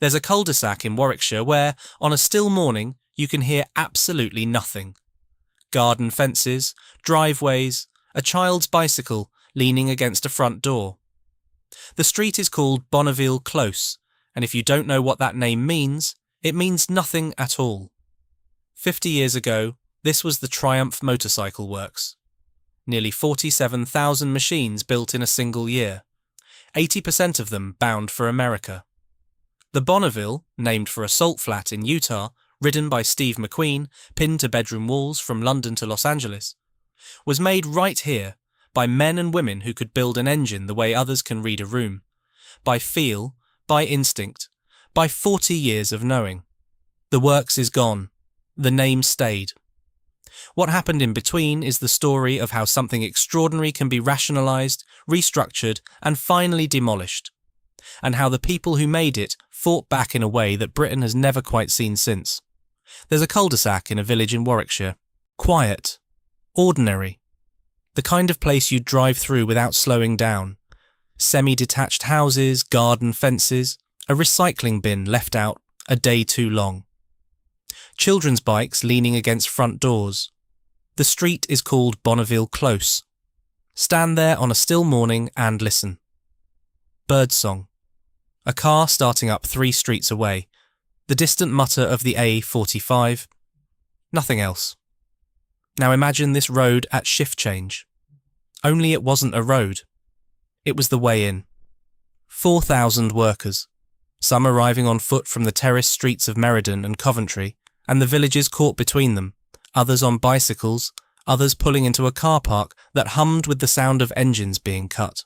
There's a cul-de-sac in Warwickshire where, on a still morning, you can hear absolutely nothing. Garden fences, driveways, a child's bicycle leaning against a front door. The street is called Bonavville Close, and if you don't know what that name means, it means nothing at all. 50 years ago, this was the Triumph motorcycle works. Nearly 47,000 machines built in a single year, 80% of them bound for America. The Bonavville, named for a salt flat in Utah, ridden by Steve McQueen, pinned to bedroom walls from London to Los Angeles, was made right here by men and women who could build an engine the way others can read a room, by feel, by instinct, by 40 years of knowing. The works is gone. The name stayed. What happened in between is the story of how something extraordinary can be rationalised, restructured, and finally demolished, and how the people who made it fought back in a way that Britain has never quite seen since. There's a cul-de-sac in a village in Warwickshire. Quiet. Ordinary. The kind of place you'd drive through without slowing down. Semi-detached houses, garden fences, a recycling bin left out a day too long. Children's bikes leaning against front doors. The street is called Bonavville Close. Stand there on a still morning and listen. Birdsong. A car starting up 3 streets away. The distant mutter of the A45. Nothing else. Now imagine this road at shift change. Only it wasn't a road. It was the way in. 4,000 workers, some arriving on foot from the terraced streets of Meriden and Coventry, and the villages caught between them, others on bicycles, others pulling into a car park that hummed with the sound of engines being cut.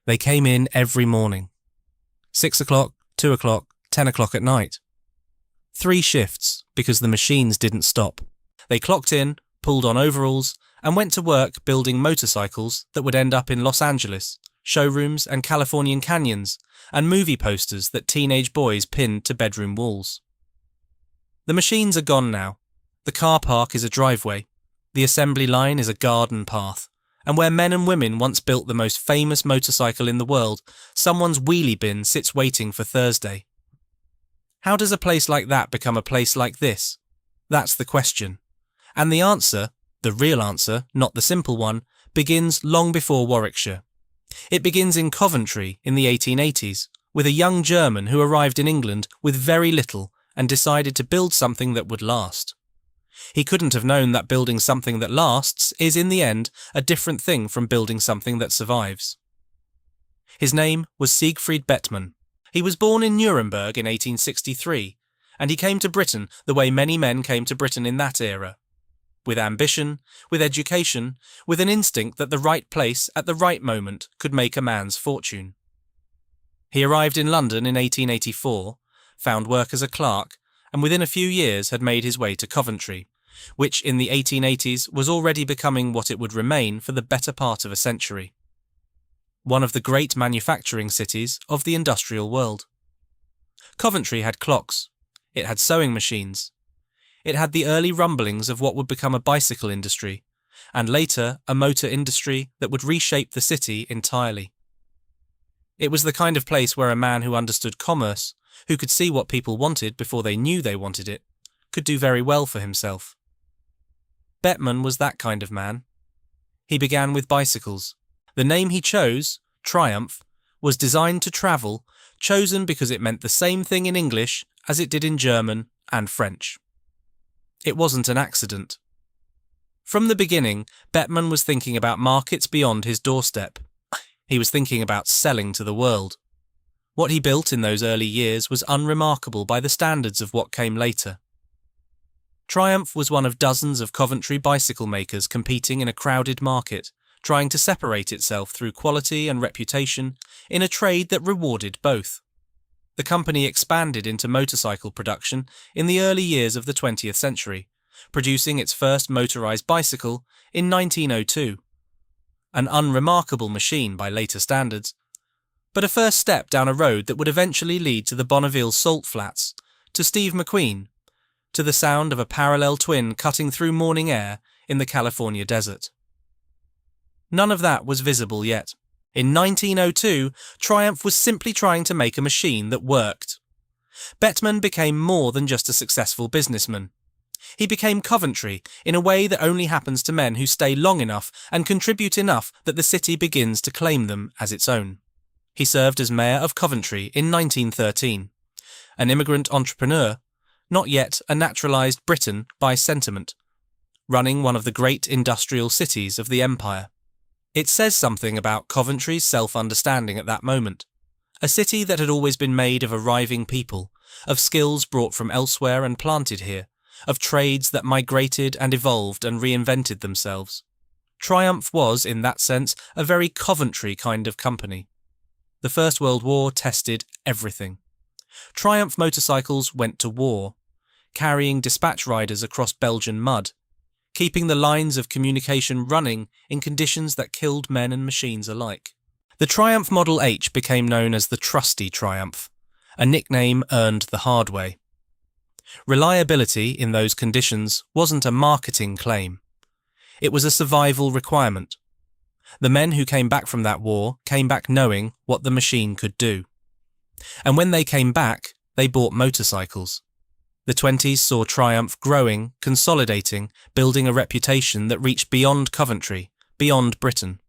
They came in every morning. 6 o'clock, 2 o'clock, 10 o'clock at night. 3 shifts, because the machines didn't stop. They clocked in, pulled on overalls, and went to work building motorcycles that would end up in Los Angeles, showrooms and Californian canyons, and movie posters that teenage boys pinned to bedroom walls. The machines are gone now. The car park is a driveway. The assembly line is a garden path. And where men and women once built the most famous motorcycle in the world, someone's wheelie bin sits waiting for Thursday. How does a place like that become a place like this? That's the question. And the answer, the real answer, not the simple one, begins long before Warwickshire. It begins in Coventry in the 1880s, with a young German who arrived in England with very little and decided to build something that would last. He couldn't have known that building something that lasts is, in the end, a different thing from building something that survives. His name was Siegfried Bettmann. He was born in Nuremberg in 1863, and he came to Britain the way many men came to Britain in that era. With ambition, with education, with an instinct that the right place at the right moment could make a man's fortune. He arrived in London in 1884, found work as a clerk, and within a few years had made his way to Coventry, which in the 1880s was already becoming what it would remain for the better part of a century. One of the great manufacturing cities of the industrial world. Coventry had clocks. It had sewing machines. It had the early rumblings of what would become a bicycle industry, and later a motor industry that would reshape the city entirely. It was the kind of place where a man who understood commerce, who could see what people wanted before they knew they wanted it, could do very well for himself. Bettmann was that kind of man. He began with bicycles. The name he chose, Triumph, was designed to travel, chosen because it meant the same thing in English as it did in German and French. It wasn't an accident. From the beginning, Bettmann was thinking about markets beyond his doorstep. He was thinking about selling to the world. What he built in those early years was unremarkable by the standards of what came later. Triumph was one of dozens of Coventry bicycle makers competing in a crowded market, trying to separate itself through quality and reputation in a trade that rewarded both. The company expanded into motorcycle production in the early years of the 20th century, producing its first motorised bicycle in 1902. An unremarkable machine by later standards, but a first step down a road that would eventually lead to the Bonavville salt flats, to Steve McQueen, to the sound of a parallel twin cutting through morning air in the California desert. None of that was visible yet. In 1902, Triumph was simply trying to make a machine that worked. Bettman became more than just a successful businessman. He became Coventry in a way that only happens to men who stay long enough and contribute enough that the city begins to claim them as its own. He served as mayor of Coventry in 1913, an immigrant entrepreneur, not yet a naturalised Briton by sentiment, running one of the great industrial cities of the empire. It says something about Coventry's self-understanding at that moment. A city that had always been made of arriving people, of skills brought from elsewhere and planted here, of trades that migrated and evolved and reinvented themselves. Triumph was, in that sense, a very Coventry kind of company. The First World War tested everything. Triumph motorcycles went to war, carrying dispatch riders across Belgian mud, keeping the lines of communication running in conditions that killed men and machines alike. The Triumph Model H became known as the Trusty Triumph, a nickname earned the hard way. Reliability in those conditions wasn't a marketing claim. It was a survival requirement. The men who came back from that war came back knowing what the machine could do. And when they came back, they bought motorcycles. The 20s saw Triumph growing, consolidating, building a reputation that reached beyond Coventry, beyond Britain.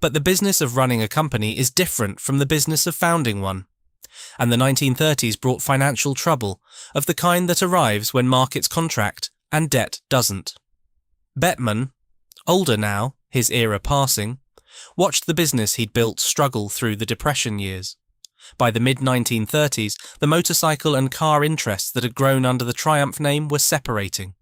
But the business of running a company is different from the business of founding one. And the 1930s brought financial trouble, of the kind that arrives when markets contract and debt doesn't. Bettman, older now, his era passing, watched the business he'd built struggle through the Depression years. By the mid-1930s, the motorcycle and car interests that had grown under the Triumph name were separating,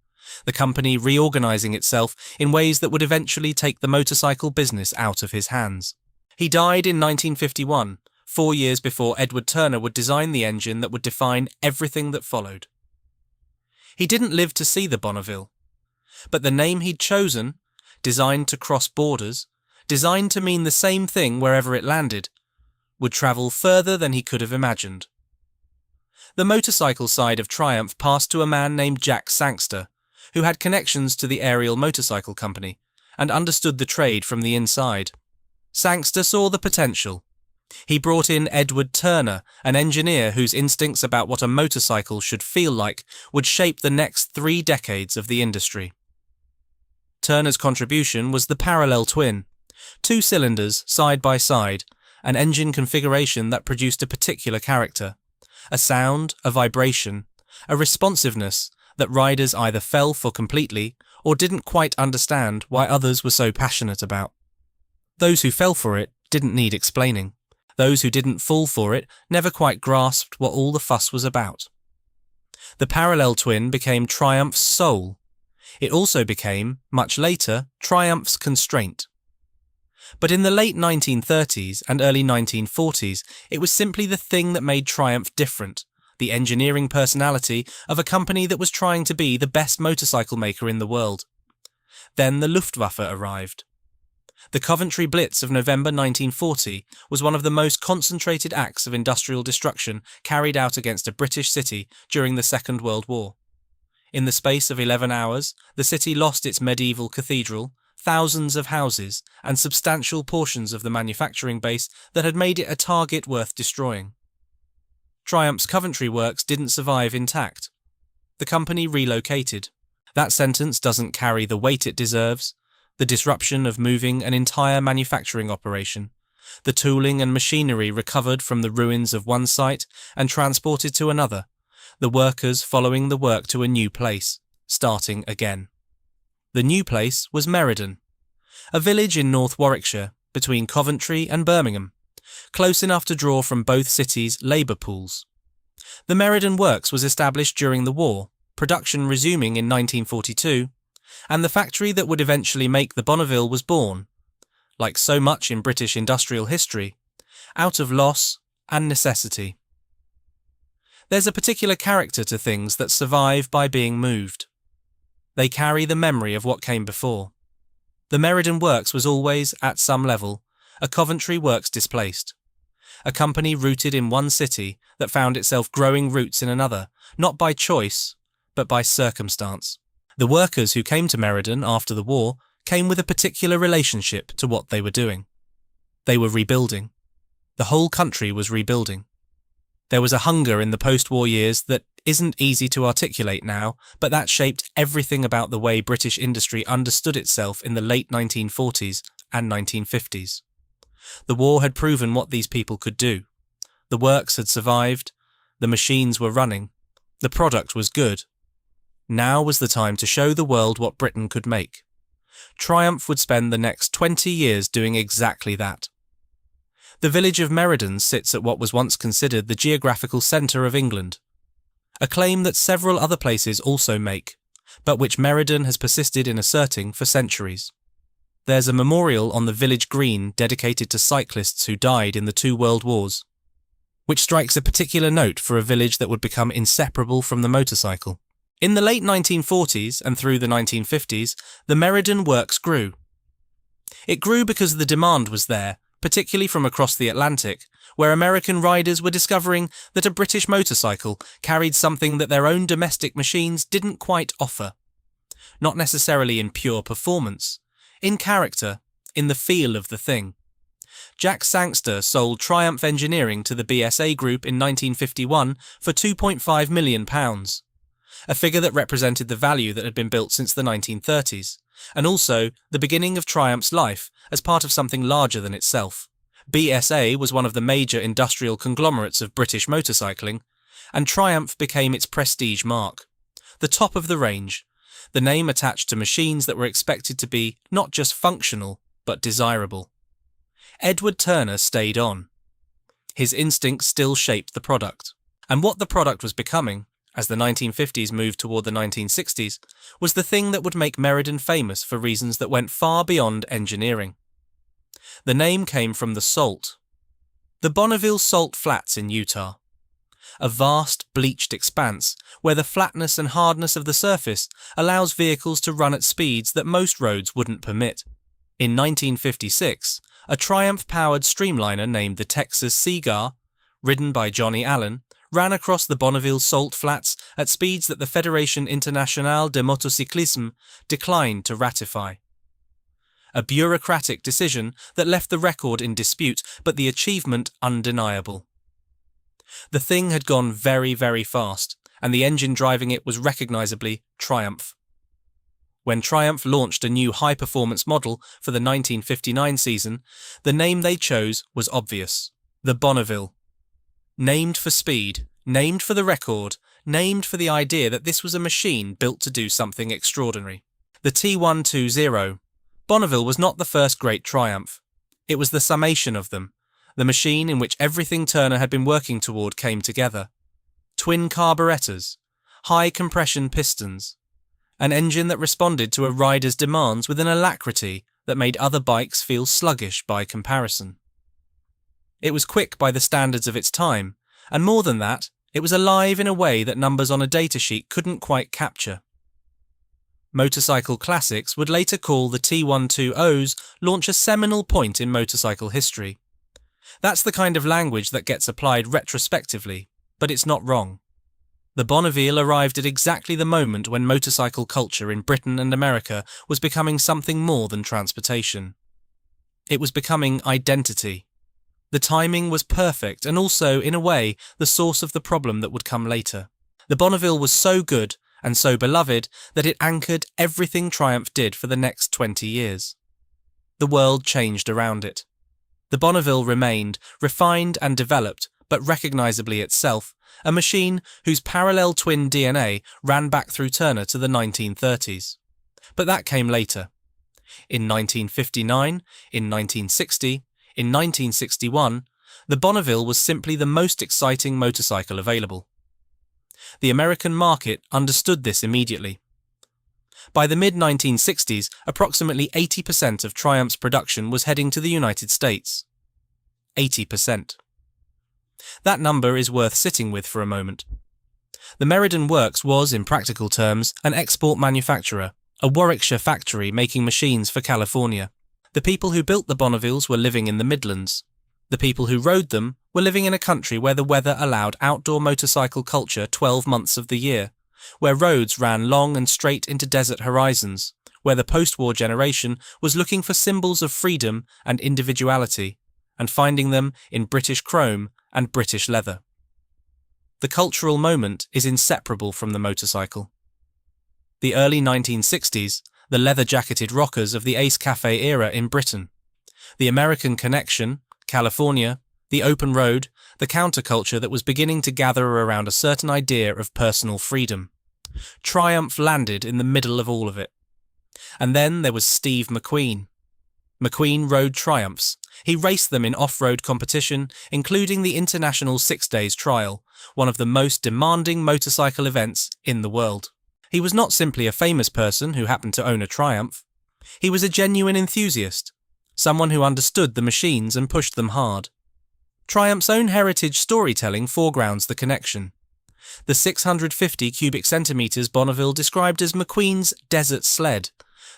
the company reorganising itself in ways that would eventually take the motorcycle business out of his hands. He died in 1951, 4 years before Edward Turner would design the engine that would define everything that followed. He didn't live to see the Bonavville, but the name he'd chosen, designed to cross borders, designed to mean the same thing wherever it landed, would travel further than he could have imagined. The motorcycle side of Triumph passed to a man named Jack Sangster, who had connections to the Ariel Motorcycle Company and understood the trade from the inside. Sangster saw the potential. He brought in Edward Turner, an engineer whose instincts about what a motorcycle should feel like would shape the next 3 decades of the industry. Turner's contribution was the parallel twin, 2 cylinders side by side, an engine configuration that produced a particular character, a sound, a vibration, a responsiveness that riders either fell for completely or didn't quite understand why others were so passionate about. Those who fell for it didn't need explaining. Those who didn't fall for it never quite grasped what all the fuss was about. The parallel twin became Triumph's soul. It also became, much later, Triumph's constraint. But in the late 1930s and early 1940s, it was simply the thing that made Triumph different, the engineering personality of a company that was trying to be the best motorcycle maker in the world. Then the Luftwaffe arrived. The Coventry Blitz of November 1940 was one of the most concentrated acts of industrial destruction carried out against a British city during the Second World War. In the space of 11 hours, the city lost its medieval cathedral, thousands of houses, and substantial portions of the manufacturing base that had made it a target worth destroying. Triumph's Coventry works didn't survive intact. The company relocated. That sentence doesn't carry the weight it deserves. The disruption of moving an entire manufacturing operation, the tooling and machinery recovered from the ruins of one site and transported to another, the workers following the work to a new place, starting again. The new place was Meriden, a village in North Warwickshire between Coventry and Birmingham, close enough to draw from both cities' labour pools. The Meriden Works was established during the war, production resuming in 1942, and the factory that would eventually make the Bonavville was born, like so much in British industrial history, out of loss and necessity. There's a particular character to things that survive by being moved. They carry the memory of what came before. The Meriden Works was always, at some level, a Coventry Works displaced, a company rooted in one city that found itself growing roots in another, not by choice, but by circumstance. The workers who came to Meriden after the war came with a particular relationship to what they were doing. They were rebuilding. The whole country was rebuilding. There was a hunger in the post-war years that isn't easy to articulate now, but that shaped everything about the way British industry understood itself in the late 1940s and 1950s. The war had proven what these people could do. The works had survived, the machines were running, the product was good. Now was the time to show the world what Britain could make. Triumph would spend the next 20 years doing exactly that. The village of Meriden sits at what was once considered the geographical centre of England, a claim that several other places also make, but which Meriden has persisted in asserting for centuries. There's a memorial on the village green dedicated to cyclists who died in the 2 world wars, which strikes a particular note for a village that would become inseparable from the motorcycle. In the late 1940s and through the 1950s, the Meriden works grew. It grew because the demand was there, particularly from across the Atlantic, where American riders were discovering that a British motorcycle carried something that their own domestic machines didn't quite offer. Not necessarily in pure performance, in character, in the feel of the thing. Jack Sangster sold Triumph Engineering to the BSA Group in 1951 for £2.5 million, a figure that represented the value that had been built since the 1930s, and also the beginning of Triumph's life as part of something larger than itself. BSA was one of the major industrial conglomerates of British motorcycling, and Triumph became its prestige mark. The top of the range, the name attached to machines that were expected to be not just functional, but desirable. Edward Turner stayed on. His instincts still shaped the product, and what the product was becoming, as the 1950s moved toward the 1960s, was the thing that would make Meriden famous for reasons that went far beyond engineering. The name came from the salt. The Bonavville Salt Flats in Utah. A vast, bleached expanse where the flatness and hardness of the surface allows vehicles to run at speeds that most roads wouldn't permit. In 1956, a Triumph-powered streamliner named the Texas Cigar, ridden by Johnny Allen, ran across the Bonneville Salt Flats at speeds that the Fédération Internationale de Motocyclisme declined to ratify. A bureaucratic decision that left the record in dispute, but the achievement undeniable. The thing had gone very, very fast, and the engine driving it was recognisably Triumph. When Triumph launched a new high-performance model for the 1959 season, the name they chose was obvious: the Bonavville. Named for speed, named for the record, named for the idea that this was a machine built to do something extraordinary. The T120, Bonavville was not the first great Triumph. It was the summation of them, the machine in which everything Turner had been working toward came together. Twin carburettors, high compression pistons, an engine that responded to a rider's demands with an alacrity that made other bikes feel sluggish by comparison. It was quick by the standards of its time, and more than that, it was alive in a way that numbers on a datasheet couldn't quite capture. Motorcycle Classics would later call the T120's launch a seminal point in motorcycle history. That's the kind of language that gets applied retrospectively, but it's not wrong. The Bonavville arrived at exactly the moment when motorcycle culture in Britain and America was becoming something more than transportation. It was becoming identity. The timing was perfect and also, in a way, the source of the problem that would come later. The Bonavville was so good and so beloved that it anchored everything Triumph did for the next 20 years. The world changed around it. The Bonavville remained, refined and developed, but recognisably itself, a machine whose parallel twin DNA ran back through Turner to the 1930s. But that came later. In 1959, in 1960, in 1961, the Bonavville was simply the most exciting motorcycle available. The American market understood this immediately. By the mid-1960s, approximately 80% of Triumph's production was heading to the United States. 80%. That number is worth sitting with for a moment. The Meriden Works was, in practical terms, an export manufacturer, a Warwickshire factory making machines for California. The people who built the Bonnevilles were living in the Midlands. The people who rode them were living in a country where the weather allowed outdoor motorcycle culture 12 months of the year, where roads ran long and straight into desert horizons, where the post-war generation was looking for symbols of freedom and individuality, and finding them in British chrome and British leather. The cultural moment is inseparable from the motorcycle. The early 1960s, the leather-jacketed rockers of the Ace Cafe era in Britain. The American connection, California, the open road, the counterculture that was beginning to gather around a certain idea of personal freedom. Triumph landed in the middle of all of it. And then there was Steve McQueen. McQueen rode Triumphs. He raced them in off-road competition, including the International 6 Days Trial, one of the most demanding motorcycle events in the world. He was not simply a famous person who happened to own a Triumph. He was a genuine enthusiast, someone who understood the machines and pushed them hard. Triumph's own heritage storytelling foregrounds the connection. The 650 cubic centimetres Bonavville described as McQueen's desert sled,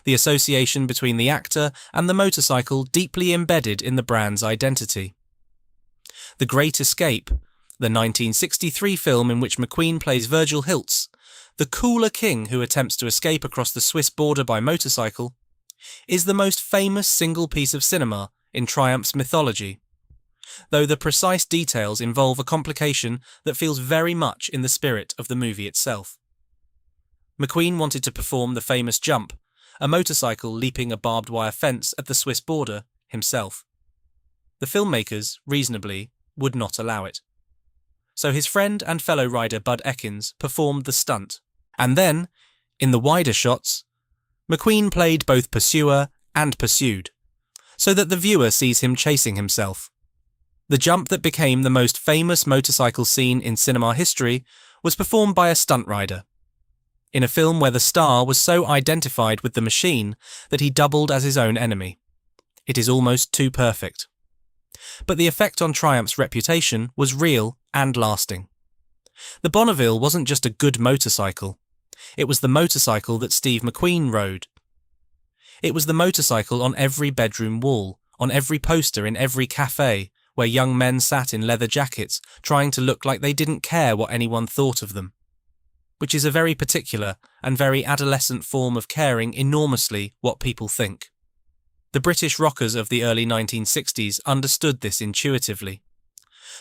the association between the actor and the motorcycle deeply embedded in the brand's identity. The Great Escape, the 1963 film in which McQueen plays Virgil Hiltz, the cooler king who attempts to escape across the Swiss border by motorcycle, is the most famous single piece of cinema in Triumph's mythology, though the precise details involve a complication that feels very much in the spirit of the movie itself. McQueen wanted to perform the famous jump, a motorcycle leaping a barbed wire fence at the Swiss border, himself. The filmmakers, reasonably, would not allow it. So his friend and fellow rider Bud Ekins performed the stunt. And then, in the wider shots, McQueen played both pursuer and pursued, so that the viewer sees him chasing himself. The jump that became the most famous motorcycle scene in cinema history was performed by a stunt rider, in a film where the star was so identified with the machine that he doubled as his own enemy. It is almost too perfect. But the effect on Triumph's reputation was real and lasting. The Bonavville wasn't just a good motorcycle. It was the motorcycle that Steve McQueen rode. It was the motorcycle on every bedroom wall, on every poster in every cafe, where young men sat in leather jackets trying to look like they didn't care what anyone thought of them, which is a very particular and very adolescent form of caring enormously what people think. The British rockers of the early 1960s understood this intuitively.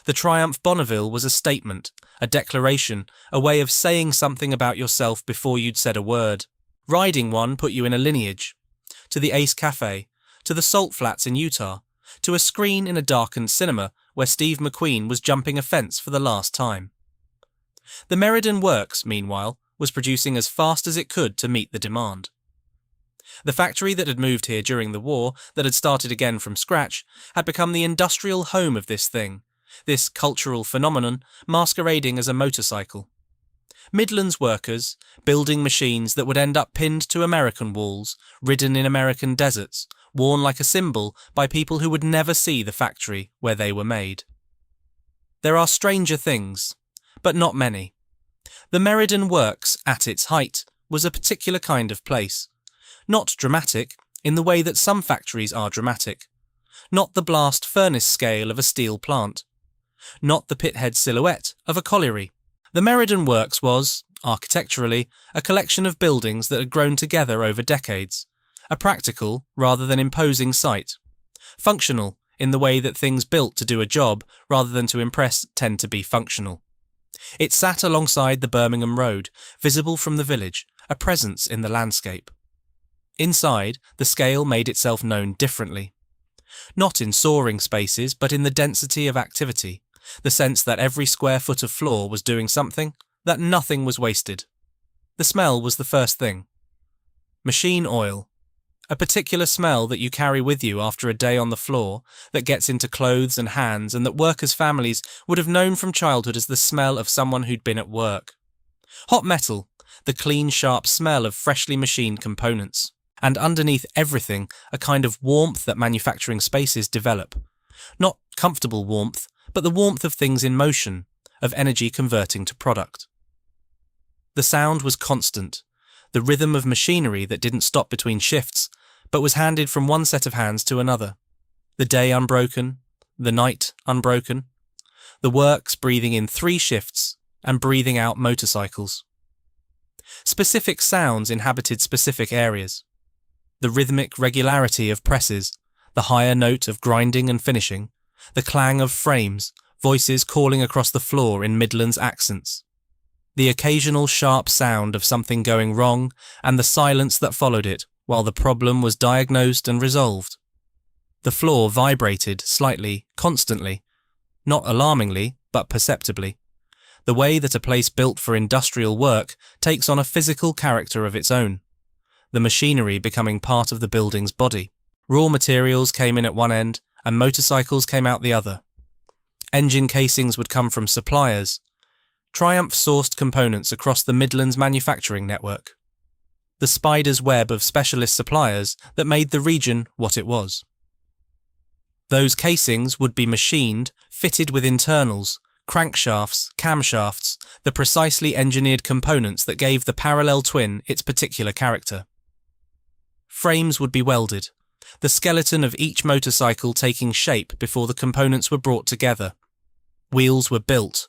The Triumph Bonneville was a statement, a declaration, a way of saying something about yourself before you'd said a word. Riding one put you in a lineage, to the Ace Cafe, to the Salt Flats in Utah, to a screen in a darkened cinema where Steve McQueen was jumping a fence for the last time. The Meriden Works, meanwhile, was producing as fast as it could to meet the demand. The factory that had moved here during the war, that had started again from scratch, had become the industrial home of this thing, this cultural phenomenon masquerading as a motorcycle. Midlands workers, building machines that would end up pinned to American walls, ridden in American deserts, worn like a symbol by people who would never see the factory where they were made. There are stranger things, but not many. The Meriden Works, at its height, was a particular kind of place. Not dramatic, in the way that some factories are dramatic. Not the blast furnace scale of a steel plant. Not the pithead silhouette of a colliery. The Meriden Works was, architecturally, a collection of buildings that had grown together over decades. A practical, rather than imposing sight. Functional, in the way that things built to do a job rather than to impress tend to be functional. It sat alongside the Birmingham Road, visible from the village, a presence in the landscape. Inside, the scale made itself known differently. Not in soaring spaces, but in the density of activity, the sense that every square foot of floor was doing something, that nothing was wasted. The smell was the first thing. Machine oil. A particular smell that you carry with you after a day on the floor, that gets into clothes and hands, and that workers' families would have known from childhood as the smell of someone who'd been at work. Hot metal, the clean, sharp smell of freshly machined components. And underneath everything, a kind of warmth that manufacturing spaces develop. Not comfortable warmth, but the warmth of things in motion, of energy converting to product. The sound was constant, the rhythm of machinery that didn't stop between shifts, but was handed from one set of hands to another. The day unbroken, the night unbroken, the works breathing in 3 shifts and breathing out motorcycles. Specific sounds inhabited specific areas. The rhythmic regularity of presses, the higher note of grinding and finishing, the clang of frames, voices calling across the floor in Midlands accents. The occasional sharp sound of something going wrong and the silence that followed it while the problem was diagnosed and resolved. The floor vibrated slightly, constantly, not alarmingly, but perceptibly, the way that a place built for industrial work takes on a physical character of its own, the machinery becoming part of the building's body. Raw materials came in at one end and motorcycles came out the other. Engine casings would come from suppliers. Triumph sourced components across the Midlands manufacturing network, the spider's web of specialist suppliers that made the region what it was. Those casings would be machined, fitted with internals, crankshafts, camshafts, the precisely engineered components that gave the parallel twin its particular character. Frames would be welded, the skeleton of each motorcycle taking shape before the components were brought together. Wheels were built,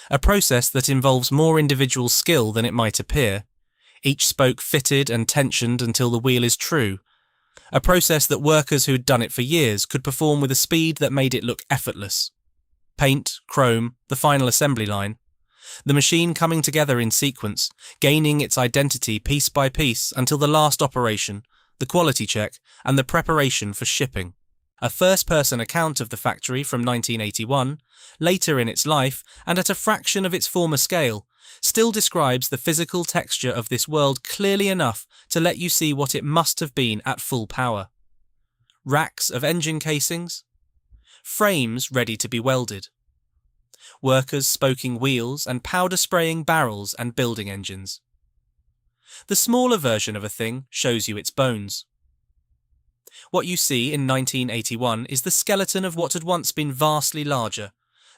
a process that involves more individual skill than it might appear, each spoke fitted and tensioned until the wheel is true, a process that workers who'd done it for years could perform with a speed that made it look effortless. Paint, chrome, the final assembly line, the machine coming together in sequence, gaining its identity piece by piece until the last operation, the quality check, and the preparation for shipping. A first-person account of the factory from 1981, later in its life and at a fraction of its former scale, still describes the physical texture of this world clearly enough to let you see what it must have been at full power. Racks of engine casings, frames ready to be welded, workers spoking wheels and powder-spraying barrels and building engines. The smaller version of a thing shows you its bones. What you see in 1981 is the skeleton of what had once been vastly larger,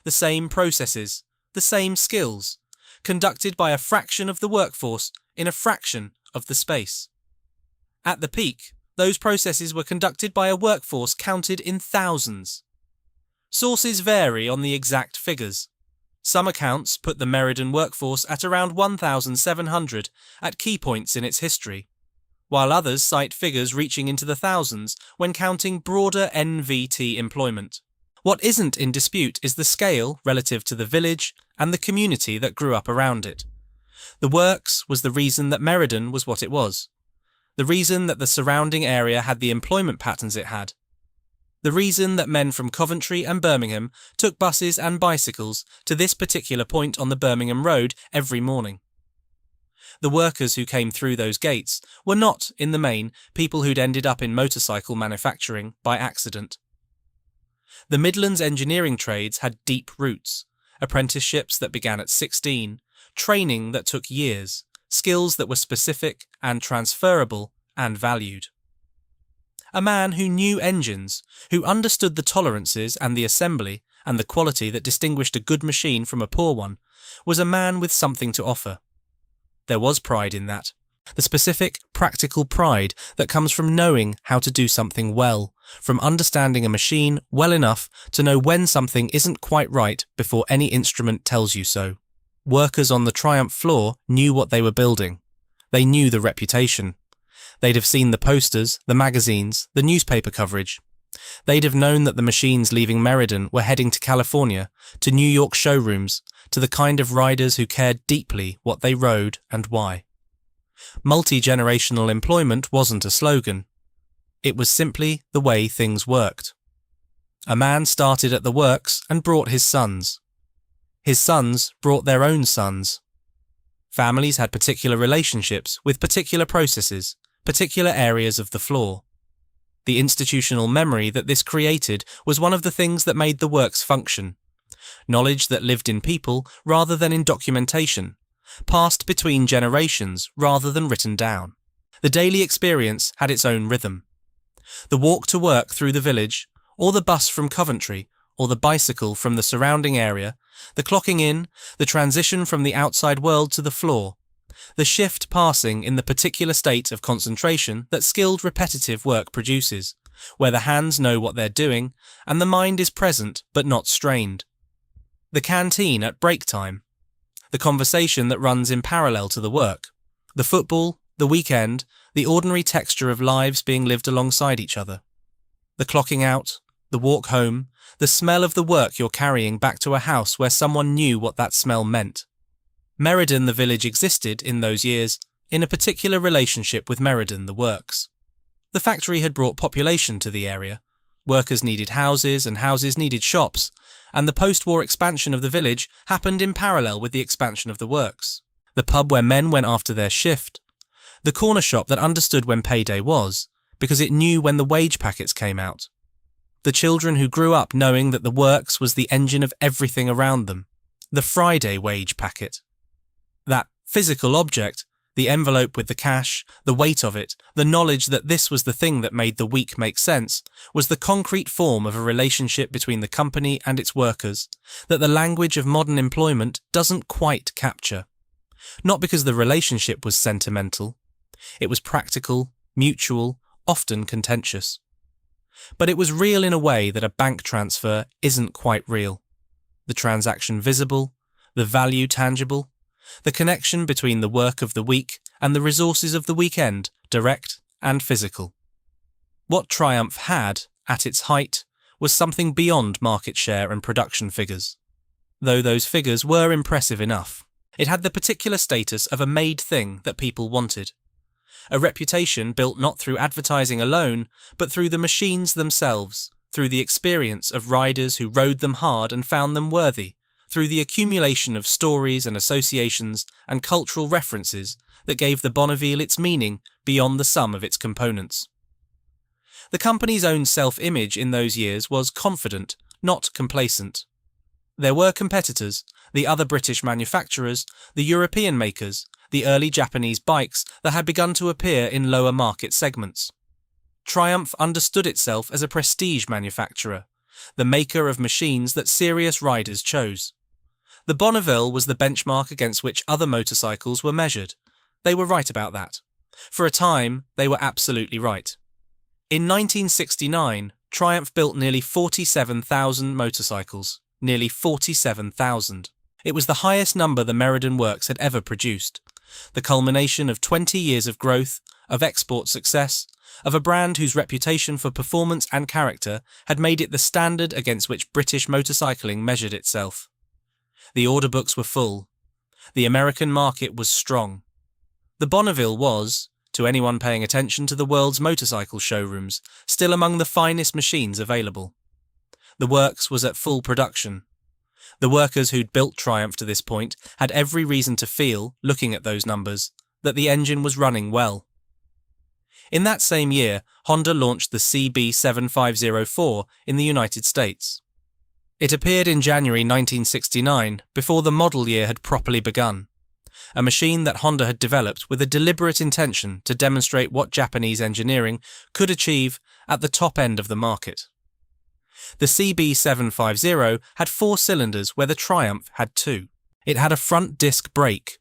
the same processes, the same skills, conducted by a fraction of the workforce in a fraction of the space. At the peak, those processes were conducted by a workforce counted in thousands. Sources vary on the exact figures. Some accounts put the Meriden workforce at around 1,700 at key points in its history, while others cite figures reaching into the thousands when counting broader NVT employment. What isn't in dispute is the scale relative to the village and the community that grew up around it. The works was the reason that Meriden was what it was, the reason that the surrounding area had the employment patterns it had, the reason that men from Coventry and Birmingham took buses and bicycles to this particular point on the Birmingham Road every morning. The workers who came through those gates were not, in the main, people who'd ended up in motorcycle manufacturing by accident. The Midlands engineering trades had deep roots, apprenticeships that began at 16, training that took years, skills that were specific and transferable and valued. A man who knew engines, who understood the tolerances and the assembly and the quality that distinguished a good machine from a poor one, was a man with something to offer. There was pride in that, the specific, practical pride that comes from knowing how to do something well, from understanding a machine well enough to know when something isn't quite right before any instrument tells you so. Workers on the Triumph floor knew what they were building. They knew the reputation. They'd have seen the posters, the magazines, the newspaper coverage. They'd have known that the machines leaving Meriden were heading to California, to New York showrooms, to the kind of riders who cared deeply what they rode and why. Multi-generational employment wasn't a slogan. It was simply the way things worked. A man started at the works and brought his sons. His sons brought their own sons. Families had particular relationships with particular processes, particular areas of the floor. The institutional memory that this created was one of the things that made the works function. Knowledge that lived in people rather than in documentation, passed between generations rather than written down. The daily experience had its own rhythm. The walk to work through the village, or the bus from Coventry, or the bicycle from the surrounding area, the clocking in, the transition from the outside world to the floor, the shift passing in the particular state of concentration that skilled repetitive work produces, where the hands know what they're doing and the mind is present but not strained. The canteen at break time, the conversation that runs in parallel to the work, the football, the weekend, the ordinary texture of lives being lived alongside each other, the clocking out, The walk home, the smell of the work you're carrying back to a house where someone knew what that smell meant. Meriden the village existed, in those years, in a particular relationship with Meriden the works. The factory had brought population to the area. Workers needed houses and houses needed shops, and the post-war expansion of the village happened in parallel with the expansion of the works. The pub where men went after their shift. The corner shop that understood when payday was, because it knew when the wage packets came out. The children who grew up knowing that the works was the engine of everything around them. The Friday wage packet. That physical object, the envelope with the cash, the weight of it, the knowledge that this was the thing that made the week make sense, was the concrete form of a relationship between the company and its workers that the language of modern employment doesn't quite capture. Not because the relationship was sentimental. It was practical, mutual, often contentious. But it was real in a way that a bank transfer isn't quite real. The transaction visible, the value tangible, the connection between the work of the week and the resources of the weekend, direct and physical. What Triumph had, at its height, was something beyond market share and production figures. Though those figures were impressive enough, it had the particular status of a made thing that people wanted. A reputation built not through advertising alone, but through the machines themselves, through the experience of riders who rode them hard and found them worthy, through the accumulation of stories and associations and cultural references that gave the Bonavville its meaning beyond the sum of its components. The company's own self-image in those years was confident, not complacent. There were competitors, the other British manufacturers, the European makers, the early Japanese bikes that had begun to appear in lower market segments. Triumph understood itself as a prestige manufacturer, the maker of machines that serious riders chose. The Bonavville was the benchmark against which other motorcycles were measured. They were right about that. For a time, they were absolutely right. In 1969, Triumph built nearly 47,000 motorcycles. Nearly 47,000. It was the highest number the Meriden Works had ever produced. The culmination of 20 years of growth, of export success, of a brand whose reputation for performance and character had made it the standard against which British motorcycling measured itself. The order books were full. The American market was strong. The Bonavville was, to anyone paying attention to the world's motorcycle showrooms, still among the finest machines available. The works was at full production. The workers who'd built Triumph to this point had every reason to feel, looking at those numbers, that the engine was running well. In that same year, Honda launched the CB750 in the United States. It appeared in January 1969, before the model year had properly begun, a machine that Honda had developed with a deliberate intention to demonstrate what Japanese engineering could achieve at the top end of the market. The CB750 had 4 cylinders where the Triumph had 2. It had a front disc brake,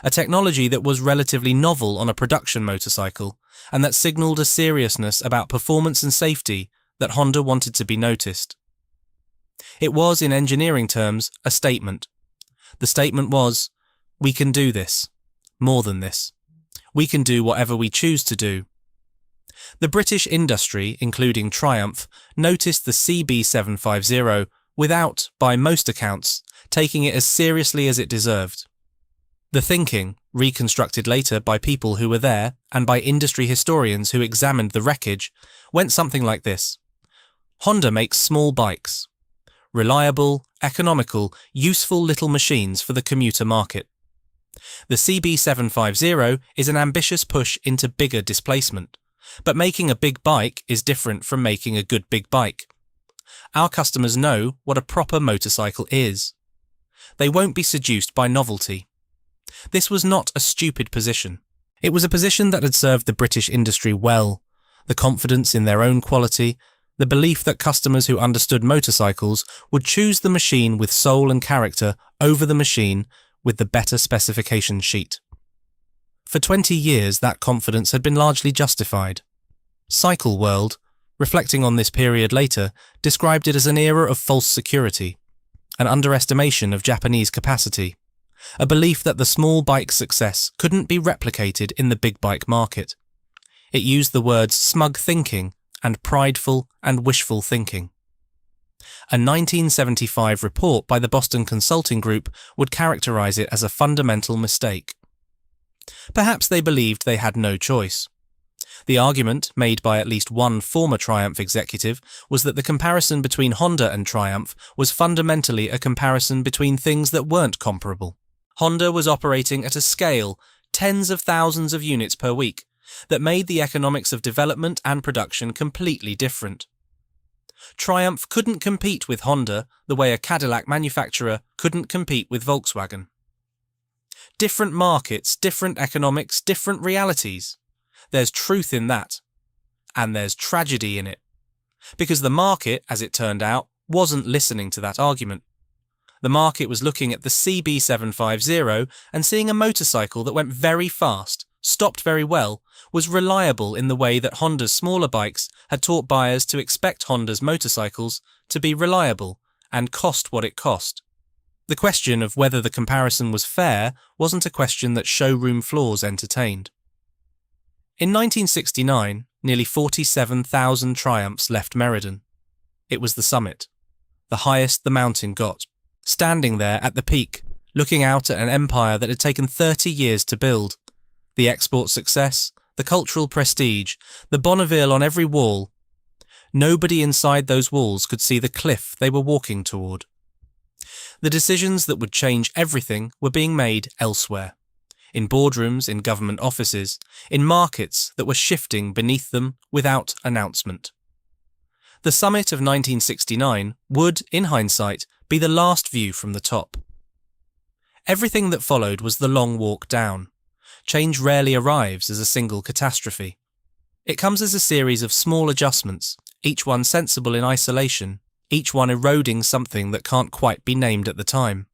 a technology that was relatively novel on a production motorcycle and that signalled a seriousness about performance and safety that Honda wanted to be noticed. It was, in engineering terms, a statement. The statement was, we can do this. More than this. We can do whatever we choose to do. The British industry, including Triumph, noticed the CB750 without, by most accounts, taking it as seriously as it deserved. The thinking, reconstructed later by people who were there and by industry historians who examined the wreckage, went something like this. Honda makes small bikes. Reliable, economical, useful little machines for the commuter market. The CB750 is an ambitious push into bigger displacement. But making a big bike is different from making a good big bike. Our customers know what a proper motorcycle is. They won't be seduced by novelty. This was not a stupid position. It was a position that had served the British industry well, the confidence in their own quality, the belief that customers who understood motorcycles would choose the machine with soul and character over the machine with the better specification sheet. For 20 years that confidence had been largely justified. Cycle World, reflecting on this period later, described it as an era of false security, an underestimation of Japanese capacity, a belief that the small bike success couldn't be replicated in the big bike market. It used the words smug thinking and prideful and wishful thinking. A 1975 report by the Boston Consulting Group would characterize it as a fundamental mistake. Perhaps they believed they had no choice. The argument, made by at least one former Triumph executive, was that the comparison between Honda and Triumph was fundamentally a comparison between things that weren't comparable. Honda was operating at a scale, tens of thousands of units per week, that made the economics of development and production completely different. Triumph couldn't compete with Honda the way a Cadillac manufacturer couldn't compete with Volkswagen. Different markets, different economics, different realities. There's truth in that. And there's tragedy in it. Because the market, as it turned out, wasn't listening to that argument. The market was looking at the CB750 and seeing a motorcycle that went very fast, stopped very well, was reliable in the way that Honda's smaller bikes had taught buyers to expect Honda's motorcycles to be reliable and cost what it cost. The question of whether the comparison was fair wasn't a question that showroom floors entertained. In 1969, nearly 47,000 Triumphs left Meriden. It was the summit, the highest the mountain got, standing there at the peak, looking out at an empire that had taken 30 years to build. The export success, the cultural prestige, the Bonavville on every wall. Nobody inside those walls could see the cliff they were walking toward. The decisions that would change everything were being made elsewhere. In boardrooms, in government offices, in markets that were shifting beneath them without announcement. The summit of 1969 would, in hindsight, be the last view from the top. Everything that followed was the long walk down. Change rarely arrives as a single catastrophe. It comes as a series of small adjustments, each one sensible in isolation, each one eroding something that can't quite be named at the time.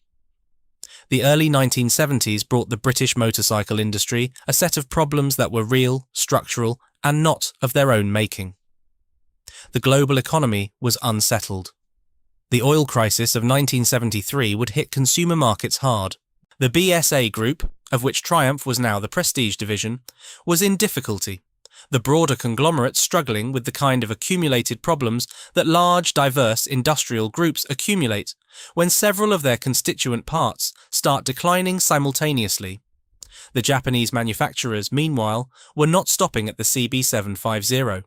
The early 1970s brought the British motorcycle industry a set of problems that were real, structural, and not of their own making. The global economy was unsettled. The oil crisis of 1973 would hit consumer markets hard. The BSA Group, of which Triumph was now the prestige division, was in difficulty, the broader conglomerate struggling with the kind of accumulated problems that large, diverse industrial groups accumulate when several of their constituent parts start declining simultaneously. The Japanese manufacturers, meanwhile, were not stopping at the CB750.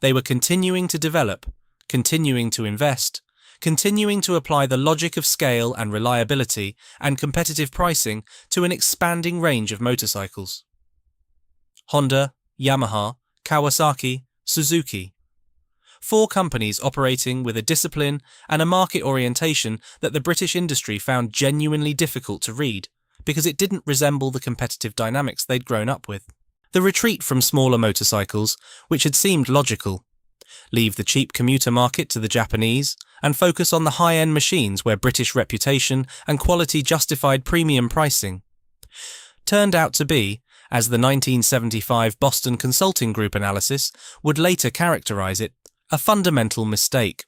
They were continuing to develop, continuing to invest, continuing to apply the logic of scale and reliability and competitive pricing to an expanding range of motorcycles. Honda, Yamaha, Kawasaki, Suzuki. 4 companies operating with a discipline and a market orientation that the British industry found genuinely difficult to read because it didn't resemble the competitive dynamics they'd grown up with. The retreat from smaller motorcycles, which had seemed logical. Leave the cheap commuter market to the Japanese and focus on the high-end machines where British reputation and quality justified premium pricing. Turned out to be, as the 1975 Boston Consulting Group analysis would later characterize it, a fundamental mistake.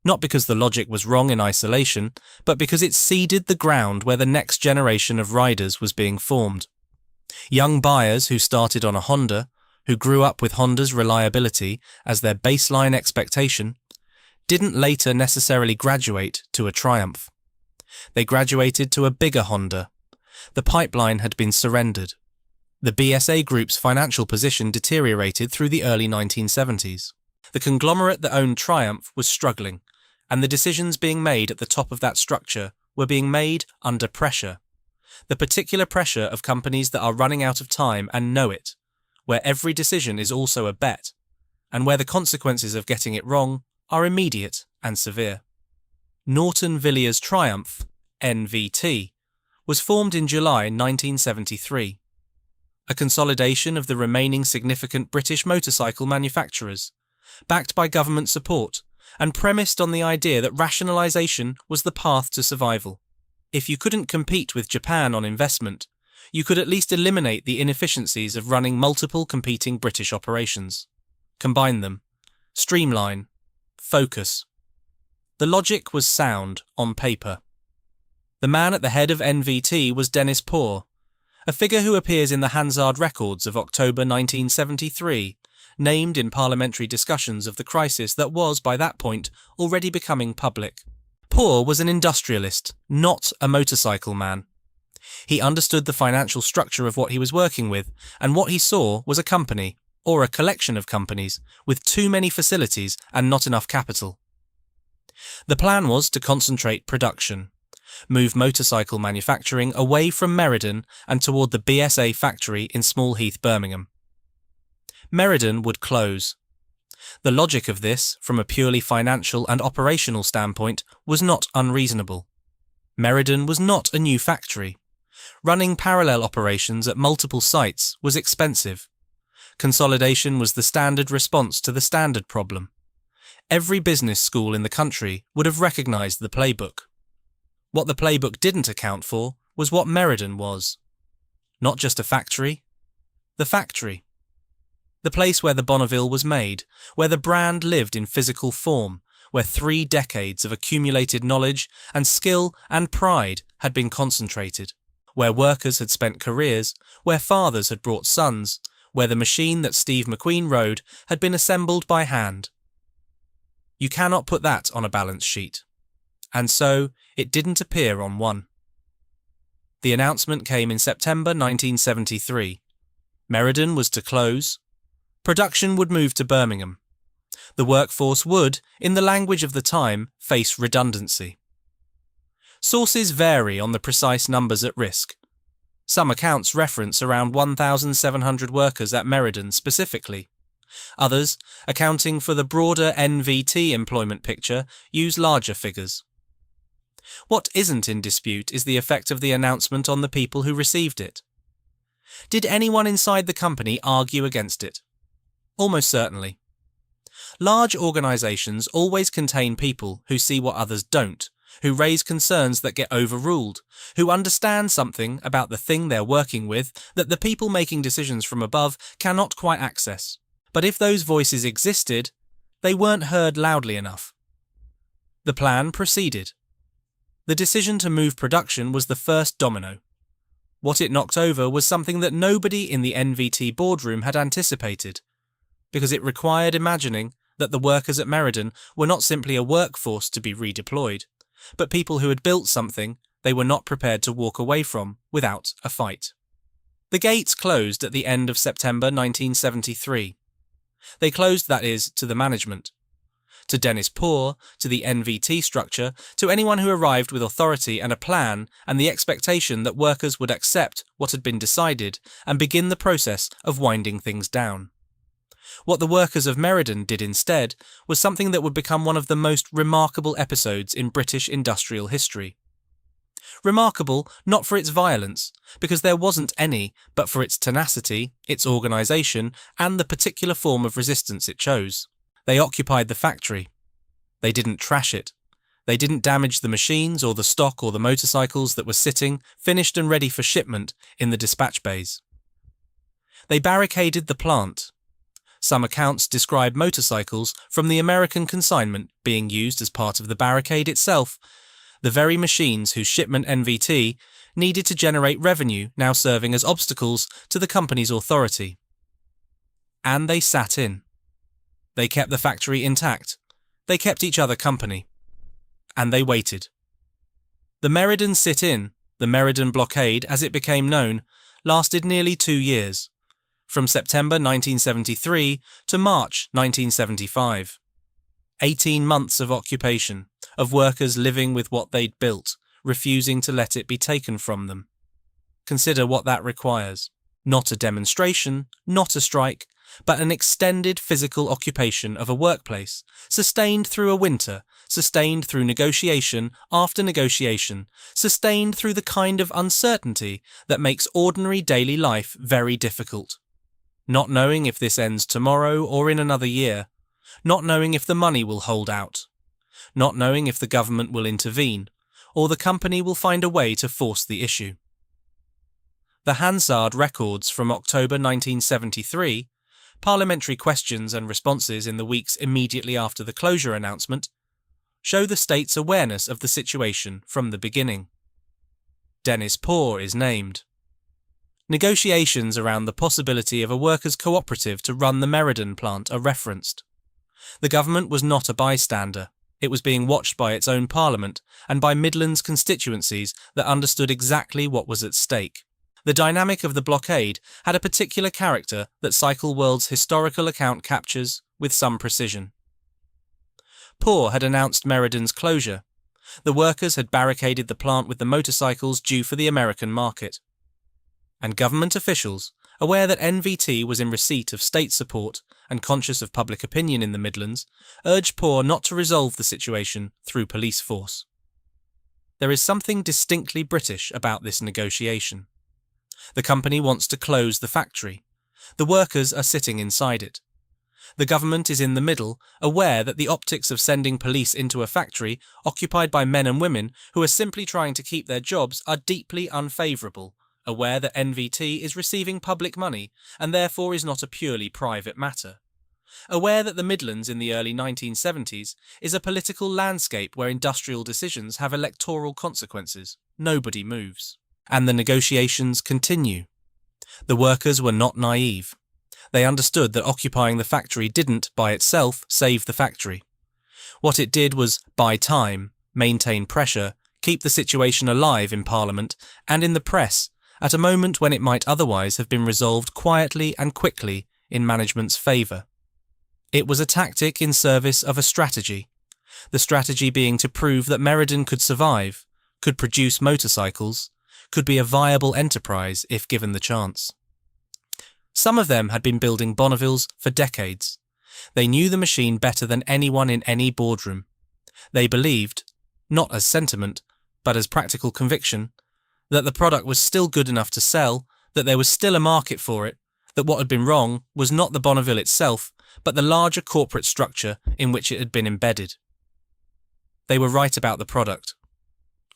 Not because the logic was wrong in isolation, but because it seeded the ground where the next generation of riders was being formed. Young buyers who started on a Honda, who grew up with Honda's reliability as their baseline expectation, didn't later necessarily graduate to a Triumph. They graduated to a bigger Honda. The pipeline had been surrendered. The BSA Group's financial position deteriorated through the early 1970s. The conglomerate that owned Triumph was struggling, and the decisions being made at the top of that structure were being made under pressure. The particular pressure of companies that are running out of time and know it, where every decision is also a bet, and where the consequences of getting it wrong are immediate and severe. Norton Villiers Triumph, NVT, was formed in July 1973. A consolidation of the remaining significant British motorcycle manufacturers, backed by government support, and premised on the idea that rationalisation was the path to survival. If you couldn't compete with Japan on investment, you could at least eliminate the inefficiencies of running multiple competing British operations. Combine them. Streamline. Focus. The logic was sound on paper. The man at the head of NVT was Dennis Poor, a figure who appears in the Hansard records of October 1973, named in parliamentary discussions of the crisis that was, by that point, already becoming public. Poor was an industrialist, not a motorcycle man. He understood the financial structure of what he was working with, and what he saw was a company, or a collection of companies, with too many facilities and not enough capital. The plan was to concentrate production, move motorcycle manufacturing away from Meriden and toward the BSA factory in Small Heath, Birmingham. Meriden would close. The logic of this, from a purely financial and operational standpoint, was not unreasonable. Meriden was not a new factory. Running parallel operations at multiple sites was expensive. Consolidation was the standard response to the standard problem. Every business school in the country would have recognised the playbook. What the playbook didn't account for was what Meriden was. Not just a factory, the factory. The place where the Bonavville was made, where the brand lived in physical form, where 3 decades of accumulated knowledge and skill and pride had been concentrated, where workers had spent careers, where fathers had brought sons, where the machine that Steve McQueen rode had been assembled by hand. You cannot put that on a balance sheet. And so, it didn't appear on one. The announcement came in September 1973. Meriden was to close. Production would move to Birmingham. The workforce would, in the language of the time, face redundancy. Sources vary on the precise numbers at risk. Some accounts reference around 1,700 workers at Meriden specifically. Others, accounting for the broader NVT employment picture, use larger figures. What isn't in dispute is the effect of the announcement on the people who received it. Did anyone inside the company argue against it? Almost certainly. Large organisations always contain people who see what others don't, who raise concerns that get overruled, who understand something about the thing they're working with that the people making decisions from above cannot quite access. But if those voices existed, they weren't heard loudly enough. The plan proceeded. The decision to move production was the first domino. What it knocked over was something that nobody in the NVT boardroom had anticipated, because it required imagining that the workers at Meriden were not simply a workforce to be redeployed, but people who had built something they were not prepared to walk away from without a fight. The gates closed at the end of September 1973. They closed, that is, to the management. To Dennis Poor, to the NVT structure, to anyone who arrived with authority and a plan and the expectation that workers would accept what had been decided and begin the process of winding things down. What the workers of Meriden did instead was something that would become one of the most remarkable episodes in British industrial history. Remarkable not for its violence, because there wasn't any, but for its tenacity, its organisation, and the particular form of resistance it chose. They occupied the factory. They didn't trash it. They didn't damage the machines or the stock or the motorcycles that were sitting, finished and ready for shipment, in the dispatch bays. They barricaded the plant. Some accounts describe motorcycles from the American consignment being used as part of the barricade itself, the very machines whose shipment NVT needed to generate revenue now serving as obstacles to the company's authority. And they sat in. They kept the factory intact. They kept each other company. And they waited. The Meriden sit-in, the Meriden Blockade as it became known, lasted nearly 2 years, from September 1973 to March 1975. 18 months of occupation, of workers living with what they'd built, refusing to let it be taken from them. Consider what that requires. Not a demonstration, not a strike, but an extended physical occupation of a workplace, sustained through a winter, sustained through negotiation after negotiation, sustained through the kind of uncertainty that makes ordinary daily life very difficult. Not knowing if this ends tomorrow or in another year, not knowing if the money will hold out, not knowing if the government will intervene, or the company will find a way to force the issue. The Hansard records from October 1973, parliamentary questions and responses in the weeks immediately after the closure announcement, show the state's awareness of the situation from the beginning. Dennis Poor is named. Negotiations around the possibility of a workers' cooperative to run the Meriden plant are referenced. The government was not a bystander. It was being watched by its own parliament and by Midlands constituencies that understood exactly what was at stake. The dynamic of the blockade had a particular character that Cycle World's historical account captures with some precision. Poor had announced Meriden's closure. The workers had barricaded the plant with the motorcycles due for the American market. And government officials, aware that NVT was in receipt of state support and conscious of public opinion in the Midlands, urged Poor not to resolve the situation through police force. There is something distinctly British about this negotiation. The company wants to close the factory. The workers are sitting inside it. The government is in the middle, aware that the optics of sending police into a factory occupied by men and women who are simply trying to keep their jobs are deeply unfavourable, aware that NVT is receiving public money and therefore is not a purely private matter. Aware that the Midlands in the early 1970s is a political landscape where industrial decisions have electoral consequences. Nobody moves. And the negotiations continue. The workers were not naive. They understood that occupying the factory didn't, by itself, save the factory. What it did was buy time, maintain pressure, keep the situation alive in Parliament and in the press at a moment when it might otherwise have been resolved quietly and quickly in management's favour. It was a tactic in service of a strategy, the strategy being to prove that Meriden could survive, could produce motorcycles, could be a viable enterprise if given the chance. Some of them had been building Bonavvilles for decades. They knew the machine better than anyone in any boardroom. They believed, not as sentiment, but as practical conviction, that the product was still good enough to sell, that there was still a market for it, that what had been wrong was not the Bonavville itself, but the larger corporate structure in which it had been embedded. They were right about the product.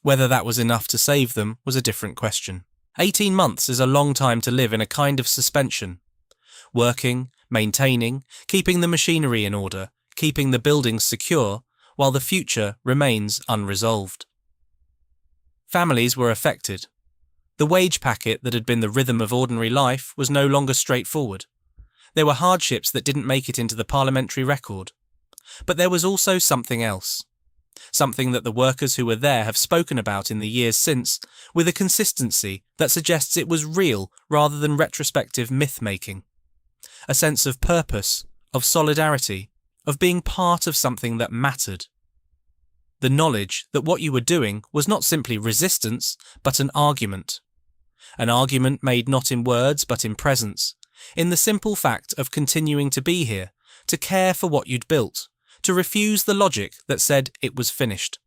Whether that was enough to save them was a different question. 18 months is a long time to live in a kind of suspension. Working, maintaining, keeping the machinery in order, keeping the buildings secure, while the future remains unresolved. Families were affected. The wage packet that had been the rhythm of ordinary life was no longer straightforward. There were hardships that didn't make it into the parliamentary record. But there was also something else. Something that the workers who were there have spoken about in the years since, with a consistency that suggests it was real rather than retrospective myth-making. A sense of purpose, of solidarity, of being part of something that mattered. The knowledge that what you were doing was not simply resistance, but an argument. An argument made not in words but in presence, in the simple fact of continuing to be here, to care for what you'd built, to refuse the logic that said it was finished.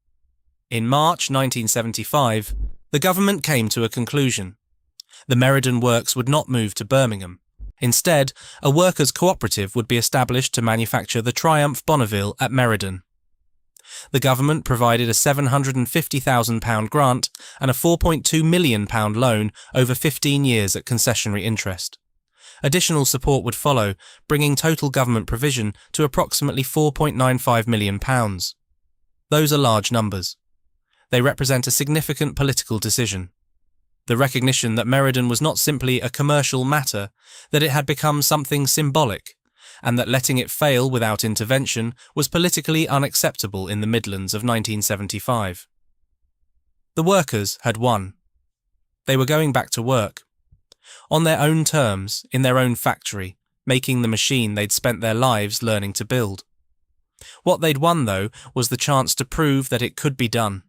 In March 1975, the government came to a conclusion. The Meriden works would not move to Birmingham. Instead, a workers' cooperative would be established to manufacture the Triumph Bonneville at Meriden. The government provided a £750,000 grant and a £4.2 million loan over 15 years at concessionary interest. Additional support would follow, bringing total government provision to approximately £4.95 million. Those are large numbers. They represent a significant political decision. The recognition that Meriden was not simply a commercial matter, that it had become something symbolic, and that letting it fail without intervention was politically unacceptable in the Midlands of 1975. The workers had won. They were going back to work. On their own terms, in their own factory, making the machine they'd spent their lives learning to build. What they'd won, though, was the chance to prove that it could be done.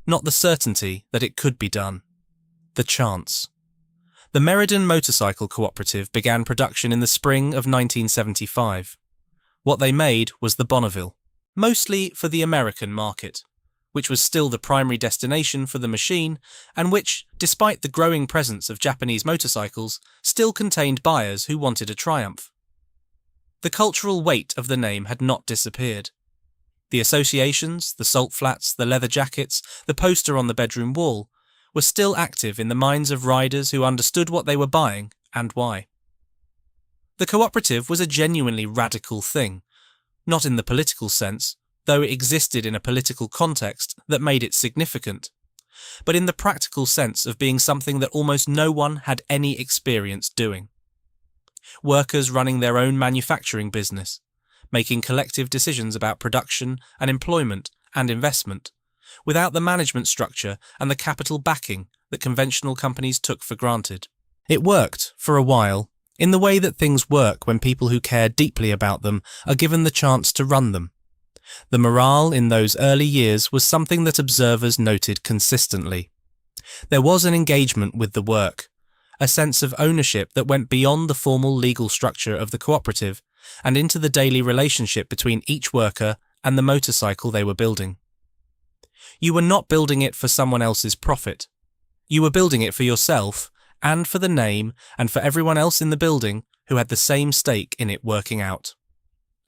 Not the certainty that it could be done. The chance. The Meriden Motorcycle Cooperative began production in the spring of 1975. What they made was the Bonavville, mostly for the American market, which was still the primary destination for the machine and which, despite the growing presence of Japanese motorcycles, still contained buyers who wanted a Triumph. The cultural weight of the name had not disappeared. The associations, the salt flats, the leather jackets, the poster on the bedroom wall, were still active in the minds of riders who understood what they were buying and why. The cooperative was a genuinely radical thing, not in the political sense, though it existed in a political context that made it significant, but in the practical sense of being something that almost no one had any experience doing. Workers running their own manufacturing business, making collective decisions about production and employment and investment, without the management structure and the capital backing that conventional companies took for granted. It worked, for a while, in the way that things work when people who care deeply about them are given the chance to run them. The morale in those early years was something that observers noted consistently. There was an engagement with the work, a sense of ownership that went beyond the formal legal structure of the cooperative and into the daily relationship between each worker and the motorcycle they were building. You were not building it for someone else's profit. You were building it for yourself and for the name and for everyone else in the building who had the same stake in it working out.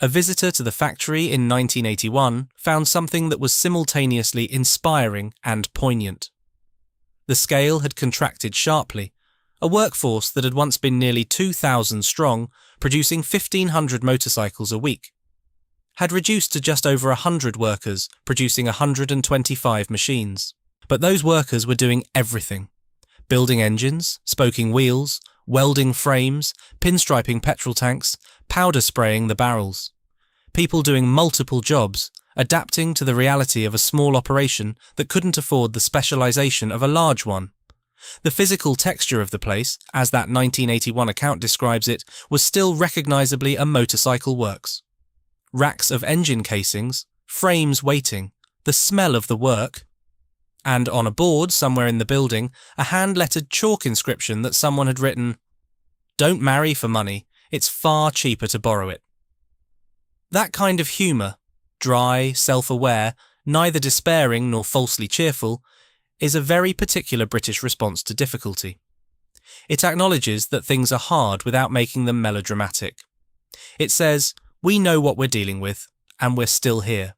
A visitor to the factory in 1981 found something that was simultaneously inspiring and poignant. The scale had contracted sharply. A workforce that had once been nearly 2,000 strong, producing 1,500 motorcycles a week, had reduced to just over 100 workers, producing 125 machines. But those workers were doing everything: building engines, spoking wheels, welding frames, pinstriping petrol tanks, powder spraying the barrels. People doing multiple jobs, adapting to the reality of a small operation that couldn't afford the specialization of a large one. The physical texture of the place, as that 1981 account describes it, was still recognizably a motorcycle works. Racks of engine casings, frames waiting, the smell of the work, and on a board somewhere in the building, a hand-lettered chalk inscription that someone had written, "Don't marry for money, it's far cheaper to borrow it." That kind of humour, dry, self-aware, neither despairing nor falsely cheerful, is a very particular British response to difficulty. It acknowledges that things are hard without making them melodramatic. It says, we know what we're dealing with, and we're still here.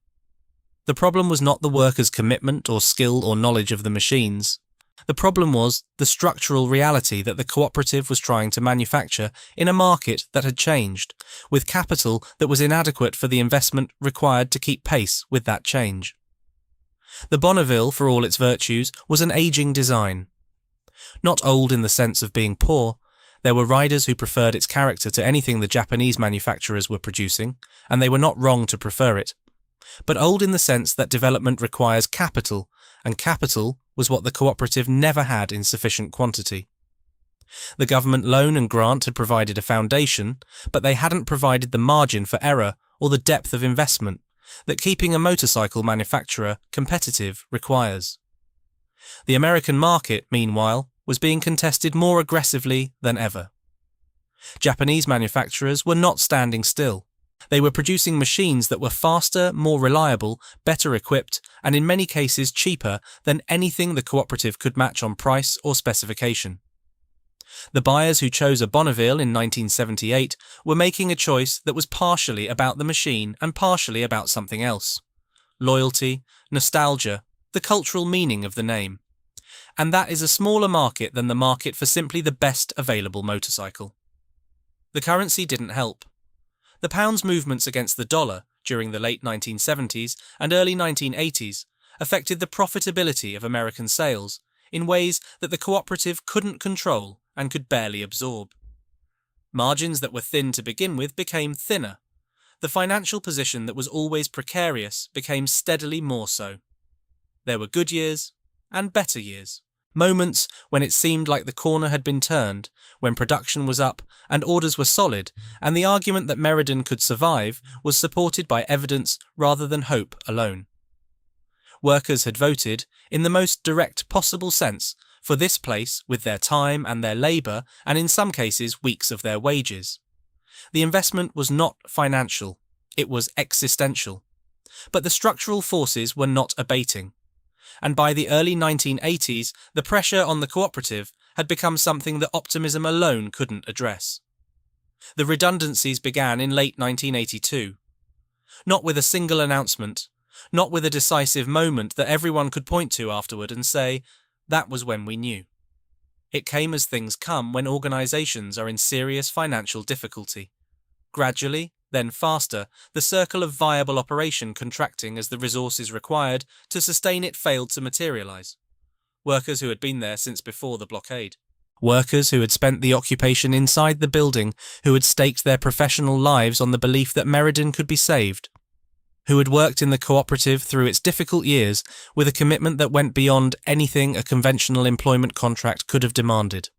The problem was not the workers' commitment or skill or knowledge of the machines. The problem was the structural reality that the cooperative was trying to manufacture in a market that had changed, with capital that was inadequate for the investment required to keep pace with that change. The Bonavville, for all its virtues, was an ageing design. Not old in the sense of being poor. There were riders who preferred its character to anything the Japanese manufacturers were producing, and they were not wrong to prefer it. But old in the sense that development requires capital, and capital was what the cooperative never had in sufficient quantity. The government loan and grant had provided a foundation, but they hadn't provided the margin for error or the depth of investment that keeping a motorcycle manufacturer competitive requires. The American market, meanwhile, was being contested more aggressively than ever. Japanese manufacturers were not standing still. They were producing machines that were faster, more reliable, better equipped, and in many cases cheaper than anything the cooperative could match on price or specification. The buyers who chose a Bonavville in 1978 were making a choice that was partially about the machine and partially about something else. Loyalty, nostalgia, the cultural meaning of the name. And that is a smaller market than the market for simply the best available motorcycle. The currency didn't help. The pound's movements against the dollar during the late 1970s and early 1980s affected the profitability of American sales in ways that the cooperative couldn't control and could barely absorb. Margins that were thin to begin with became thinner. The financial position that was always precarious became steadily more so. There were good years and better years. Moments when it seemed like the corner had been turned, when production was up and orders were solid, and the argument that Meriden could survive was supported by evidence rather than hope alone. Workers had voted, in the most direct possible sense, for this place with their time and their labour, and in some cases weeks of their wages. The investment was not financial, it was existential. But the structural forces were not abating. And by the early 1980s, the pressure on the cooperative had become something that optimism alone couldn't address. The redundancies began in late 1982. Not with a single announcement, not with a decisive moment that everyone could point to afterward and say, that was when we knew. It came as things come when organisations are in serious financial difficulty. Gradually, then faster, the circle of viable operation contracting as the resources required to sustain it failed to materialise. workers who had been there since before the blockade. Workers who had spent the occupation inside the building, who had staked their professional lives on the belief that Meriden could be saved, who had worked in the cooperative through its difficult years with a commitment that went beyond anything a conventional employment contract could have demanded.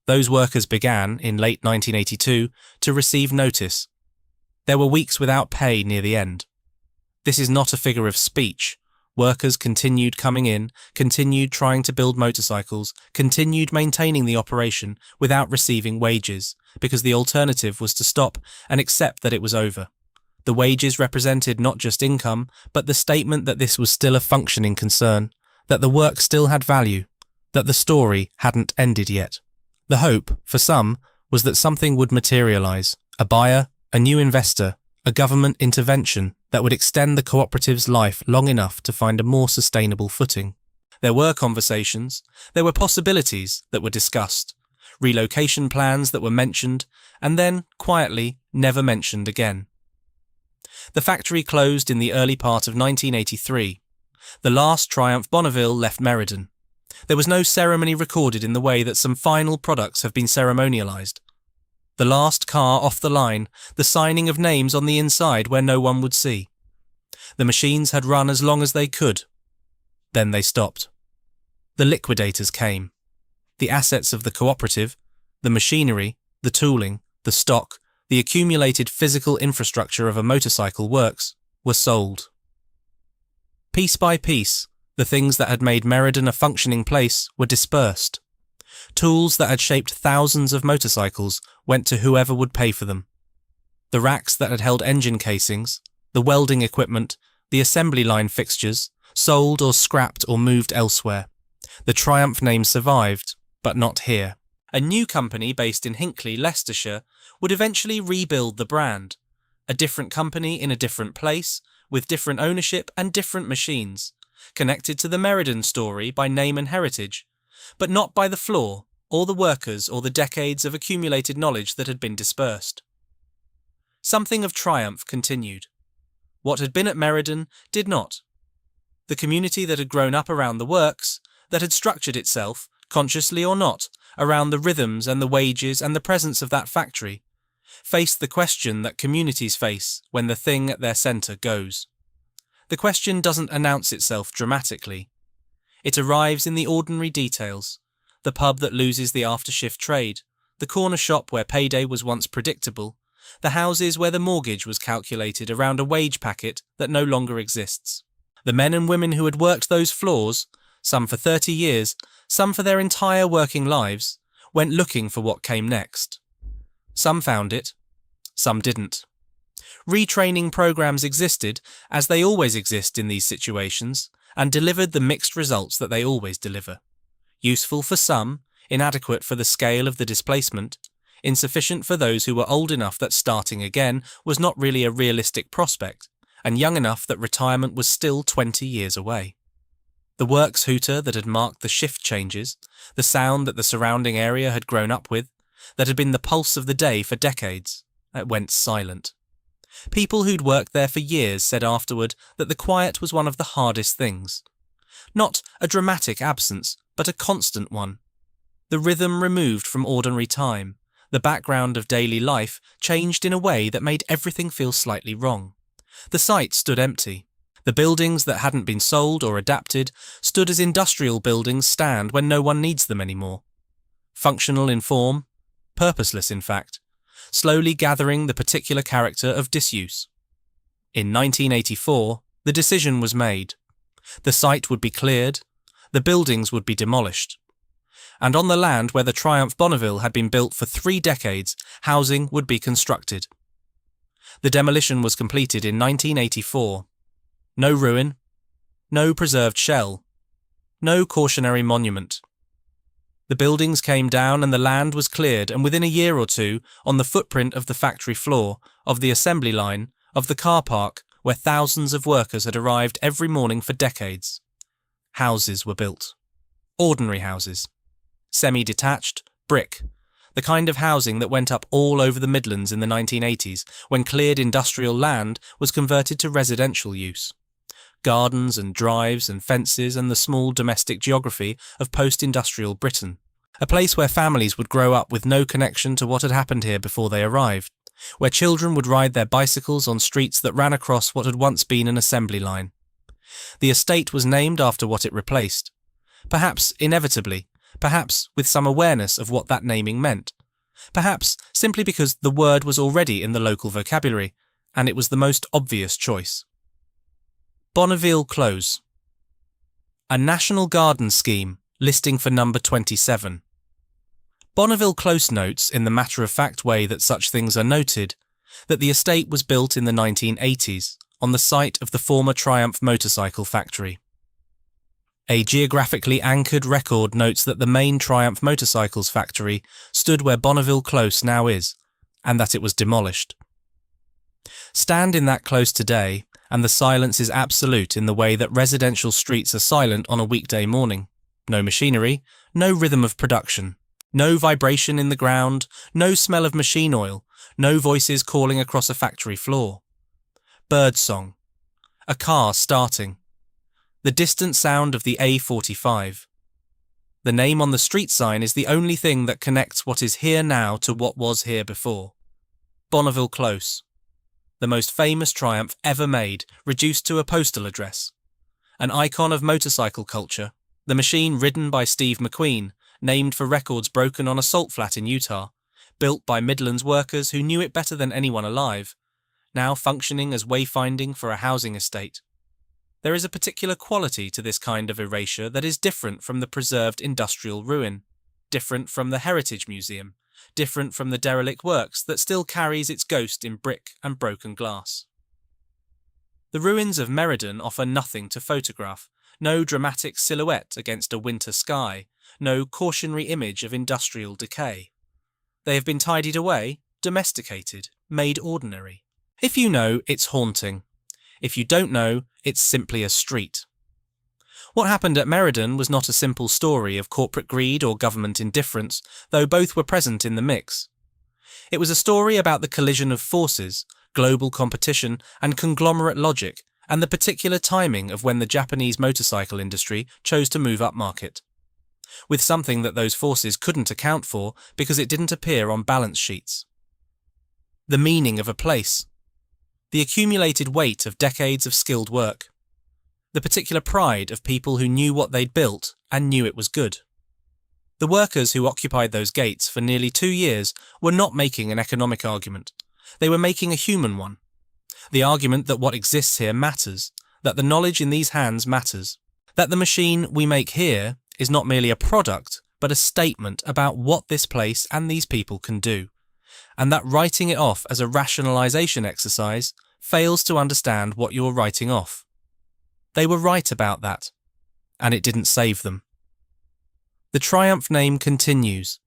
Those workers began, in late 1982, to receive notice. There were weeks without pay near the end. This is not a figure of speech. Workers continued coming in, continued trying to build motorcycles, continued maintaining the operation without receiving wages, because the alternative was to stop and accept that it was over. The wages represented not just income, but the statement that this was still a functioning concern, that the work still had value, that the story hadn't ended yet. The hope, for some, was that something would materialise, a buyer, a new investor, a government intervention that would extend the cooperative's life long enough to find a more sustainable footing. There were conversations, there were possibilities that were discussed, relocation plans that were mentioned, and then, quietly, never mentioned again. The factory closed in the early part of 1983. The last Triumph Bonneville left Meriden. There was no ceremony recorded in the way that some final products have been ceremonialised. The last car off the line, the signing of names on the inside where no one would see. The machines had run as long as they could. Then they stopped. The liquidators came. The assets of the cooperative, the machinery, the tooling, the stock, the accumulated physical infrastructure of a motorcycle works, were sold. Piece by piece, the things that had made Meriden a functioning place were dispersed. Tools that had shaped thousands of motorcycles went to whoever would pay for them. The racks that had held engine casings, the welding equipment, the assembly line fixtures, sold or scrapped or moved elsewhere. The Triumph name survived, but not here. A new company based in Hinckley, Leicestershire, would eventually rebuild the brand. A different company in a different place, with different ownership and different machines, connected to the Meriden story by name and heritage, but not by the floor, or the workers, or the decades of accumulated knowledge that had been dispersed. Something of Triumph continued. What had been at Meriden did not. The community that had grown up around the works, that had structured itself, consciously or not, around the rhythms and the wages and the presence of that factory, faced the question that communities face when the thing at their centre goes. The question doesn't announce itself dramatically. It arrives in the ordinary details, the pub that loses the after-shift trade, the corner shop where payday was once predictable, the houses where the mortgage was calculated around a wage packet that no longer exists. The men and women who had worked those floors, some for 30 years, some for their entire working lives, went looking for what came next. Some found it, some didn't. Retraining programs existed, as they always exist in these situations, and delivered the mixed results that they always deliver. Useful for some, inadequate for the scale of the displacement, insufficient for those who were old enough that starting again was not really a realistic prospect, and young enough that retirement was still 20 years away. The works hooter that had marked the shift changes, the sound that the surrounding area had grown up with, that had been the pulse of the day for decades, went silent. People who'd worked there for years said afterward that the quiet was one of the hardest things. Not a dramatic absence, but a constant one. The rhythm removed from ordinary time, the background of daily life changed in a way that made everything feel slightly wrong. The site stood empty. The buildings that hadn't been sold or adapted stood as industrial buildings stand when no one needs them anymore. Functional in form, purposeless in fact, slowly gathering the particular character of disuse. In 1984, the decision was made. The site would be cleared, the buildings would be demolished. And on the land where the Triumph Bonneville had been built for 3 decades, housing would be constructed. The demolition was completed in 1984. No ruin, no preserved shell, no cautionary monument. The buildings came down and the land was cleared, and within a year or two, on the footprint of the factory floor, of the assembly line, of the car park, where thousands of workers had arrived every morning for decades, houses were built. Ordinary houses. Semi-detached, brick, the kind of housing that went up all over the Midlands in the 1980s, when cleared industrial land was converted to residential use. gardens and drives and fences and the small domestic geography of post-industrial Britain. A place where families would grow up with no connection to what had happened here before they arrived, where children would ride their bicycles on streets that ran across what had once been an assembly line. The estate was named after what it replaced. Perhaps inevitably, perhaps with some awareness of what that naming meant. Perhaps simply because the word was already in the local vocabulary, and it was the most obvious choice. Bonavville Close. A National Garden Scheme, listing for number 27. Bonavville Close notes, in the matter-of-fact way that such things are noted, that the estate was built in the 1980s, on the site of the former Triumph motorcycle factory. A geographically anchored record notes that the main Triumph motorcycles factory stood where Bonavville Close now is, and that it was demolished. Stand in that close today, and the silence is absolute in the way that residential streets are silent on a weekday morning. No machinery, no rhythm of production, no vibration in the ground, no smell of machine oil, no voices calling across a factory floor. Birdsong. A car starting. The distant sound of the A45. The name on the street sign is the only thing that connects what is here now to what was here before. Bonavville Close. The most famous Triumph ever made, reduced to a postal address. An icon of motorcycle culture, the machine ridden by Steve McQueen, named for records broken on a salt flat in Utah, built by Midlands workers who knew it better than anyone alive, now functioning as wayfinding for a housing estate. There is a particular quality to this kind of erasure that is different from the preserved industrial ruin, different from the Heritage Museum, different from the derelict works that still carries its ghost in brick and broken glass. The ruins of Meriden offer nothing to photograph, no dramatic silhouette against a winter sky, no cautionary image of industrial decay. They have been tidied away, domesticated, made ordinary. If you know, it's haunting. If you don't know, it's simply a street. What happened at Meriden was not a simple story of corporate greed or government indifference, though both were present in the mix. It was a story about the collision of forces, global competition and conglomerate logic, and the particular timing of when the Japanese motorcycle industry chose to move upmarket, with something that those forces couldn't account for because it didn't appear on balance sheets. The meaning of a place. The accumulated weight of decades of skilled work. The particular pride of people who knew what they'd built and knew it was good. The workers who occupied those gates for nearly 2 years were not making an economic argument. They were making a human one. The argument that what exists here matters, that the knowledge in these hands matters, that the machine we make here is not merely a product, but a statement about what this place and these people can do, and that writing it off as a rationalization exercise fails to understand what you're writing off. They were right about that, and it didn't save them. The Triumph name continues.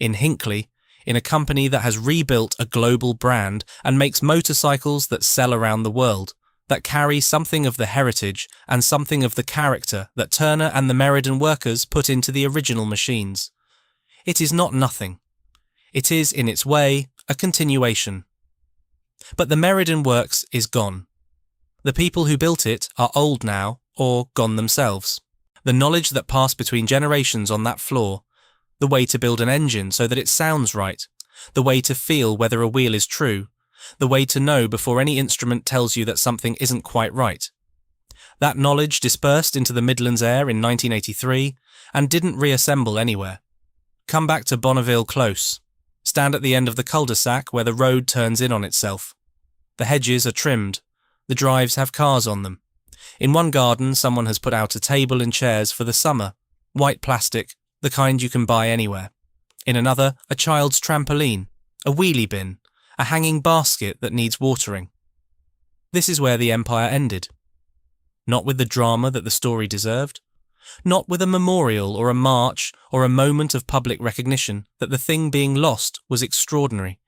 In Hinckley, in a company that has rebuilt a global brand and makes motorcycles that sell around the world, that carry something of the heritage and something of the character that Turner and the Meriden workers put into the original machines. It is not nothing. It is, in its way, a continuation. But the Meriden works is gone. The people who built it are old now, or gone themselves. The knowledge that passed between generations on that floor, the way to build an engine so that it sounds right, the way to feel whether a wheel is true, the way to know before any instrument tells you that something isn't quite right. That knowledge dispersed into the Midlands air in 1983 and didn't reassemble anywhere. Come back to Bonavville Close. Stand at the end of the cul-de-sac where the road turns in on itself. The hedges are trimmed. The drives have cars on them. In one garden, someone has put out a table and chairs for the summer, white plastic, the kind you can buy anywhere. In another, a child's trampoline, a wheelie bin, a hanging basket that needs watering. This is where the empire ended. Not with the drama that the story deserved. Not with a memorial or a march or a moment of public recognition that the thing being lost was extraordinary.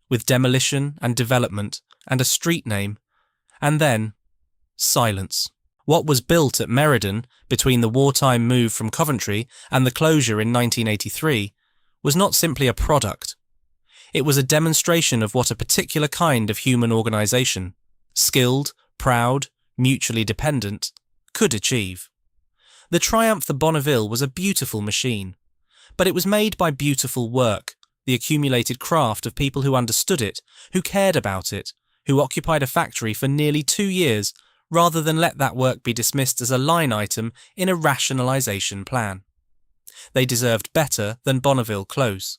With demolition and development and a street name, and then silence. What was built at Meriden between the wartime move from Coventry and the closure in 1983 was not simply a product. It was a demonstration of what a particular kind of human organisation, skilled, proud, mutually dependent, could achieve. The Triumph Bonneville was a beautiful machine, but it was made by beautiful work, the accumulated craft of people who understood it, who cared about it, who occupied a factory for nearly 2 years, rather than let that work be dismissed as a line item in a rationalisation plan. They deserved better than Bonavville Close.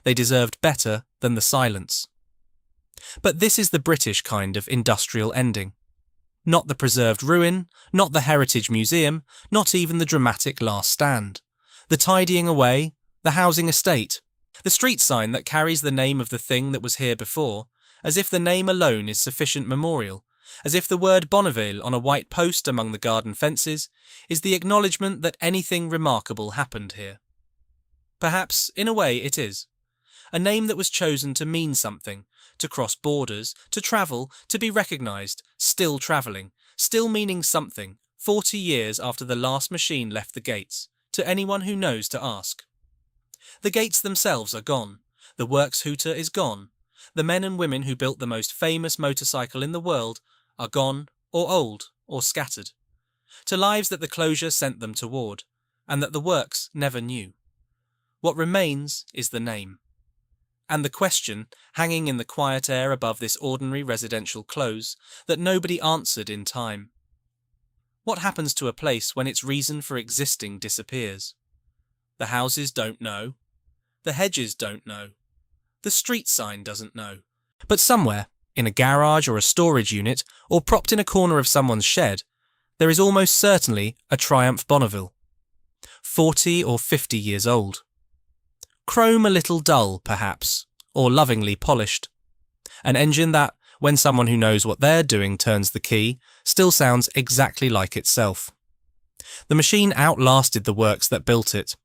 They deserved better than the silence. But this is the British kind of industrial ending. Not the preserved ruin, not the heritage museum, not even the dramatic last stand. The tidying away, the housing estate, the street sign that carries the name of the thing that was here before, as if the name alone is sufficient memorial, as if the word Bonavville on a white post among the garden fences is the acknowledgement that anything remarkable happened here. Perhaps, in a way, it is. A name that was chosen to mean something, to cross borders, to travel, to be recognised, still travelling, still meaning something, 40 years after the last machine left the gates, to anyone who knows to ask. The gates themselves are gone. The works hooter is gone. The men and women who built the most famous motorcycle in the world are gone, or old, or scattered, to lives that the closure sent them toward, and that the works never knew. What remains is the name. And the question, hanging in the quiet air above this ordinary residential close, that nobody answered in time. What happens to a place when its reason for existing disappears? The houses don't know. The hedges don't know. The street sign doesn't know. But somewhere, in a garage or a storage unit, or propped in a corner of someone's shed, there is almost certainly a Triumph Bonneville. 40 or 50 years old. Chrome a little dull, perhaps, or lovingly polished. An engine that, when someone who knows what they're doing turns the key, still sounds exactly like itself. The machine outlasted the works that built it.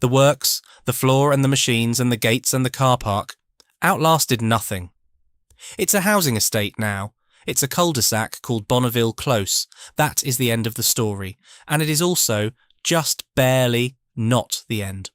The works, the floor and the machines and the gates and the car park, outlasted nothing. It's a housing estate now. It's a cul-de-sac called Bonavville Close. That is the end of the story, and it is also, just barely, not the end.